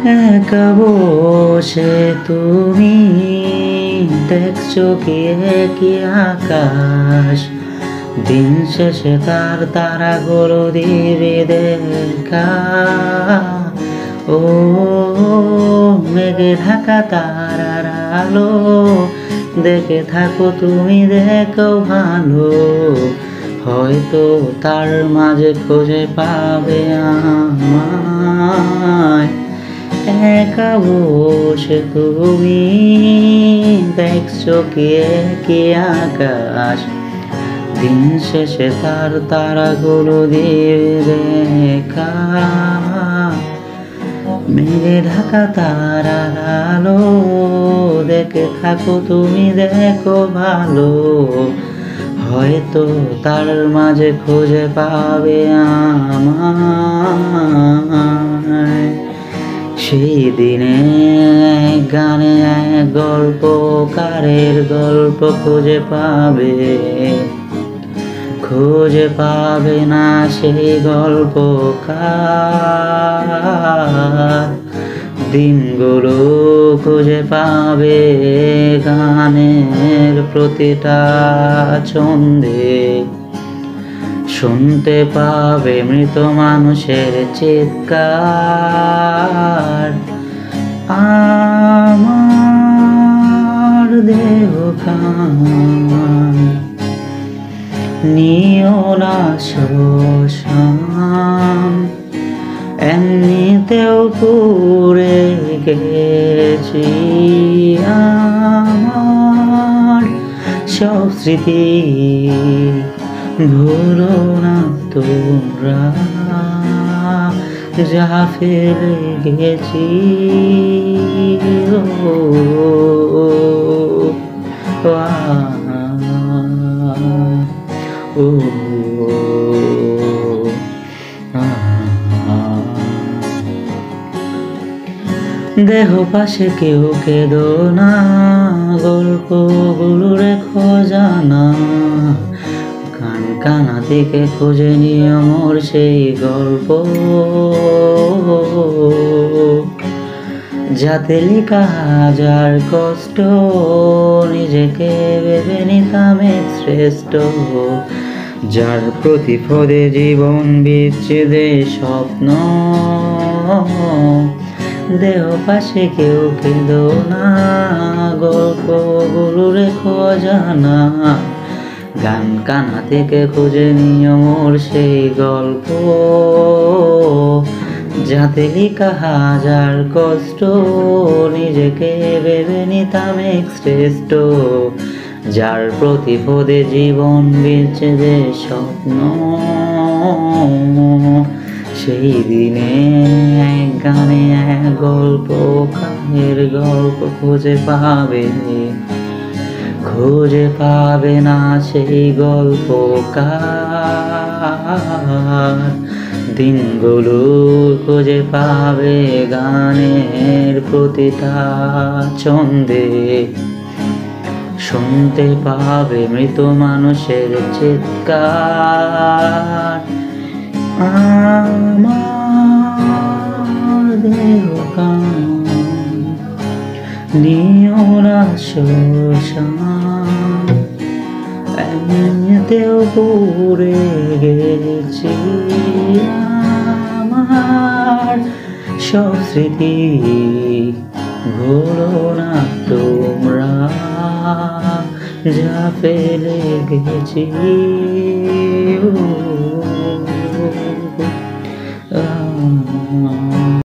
একা বসে তুমি দেখছো কি একই আকাশ, দিন শেষে তার তারাগুলো দিবে দেখা। ও মেঘে ঢাকা তারার আলো, দেখে থাকো তুমি দেখো ভালো, হয়তো তার মাঝে খুঁজে পাবে আমায়। একা বসে তুমি দেখছো কি আকাশ, দিন শেষে তার তারাগুলো দিয়ে দেখা। মেঘে ঢাকা তারার আলো, দেখে থাকো তুমি দেখো ভালো, হয়তো তার মাঝে খুঁজে পাবে আমায়। সেই দিনে গানে গল্পকারের গল্প খুঁজে পাবে না সেই গল্পকার। দিনগুলো খুঁজে পাবে গানের প্রতিটা ছন্দে, শুনতে পাবে মৃত মানুষের চিৎকার। আমার দেহ খান নিও না শ্মশান, এমনিতেও পুড়ে গেছি আমার সব স্মৃতি, ভুলো না তোমরা যা ফেলে গেছি। ও দেহ পাশে কেউ কেঁদো না, গল্পগুলো রেখো জানা, কান কানা থেকে খুঁজে নিয়ে মোর সেই গল্প, যাতে লেখা হাজার কষ্ট, নিজেকে ভেবে নিতাম এক শ্রেষ্ঠ, যার প্রতিপদে জীবন বিচ্ছেদে স্বপ্ন। দেহ পাশে কেউ কেঁদো না, গল্পগুলো রেখো জানা, গান কানা থেকে খুঁজে নিও মোর সেই গল্প, যাতে লেখা হাজার কষ্ট, নিজেকে ভেবে নিতাম এক শ্রেষ্ঠ, যার প্রতিপদে জীবন বিচ্ছেদে স্বপ্ন। সেই দিনে এক গানে এক গল্প কাহের গল্প খুঁজে পাবে না সেই গল্পকার। দিনগুলো খুঁজে পাবে গানের প্রতিটা ছন্দে, শুনতে পাবে মৃত মানুষের চিৎকার। আমার দেহ কান নিও না শ্মশান, এমনিতেও পুড়ে গেছি আমার সব স্মৃতি, ভুলো না তোমরা যা ফেলে গেছি।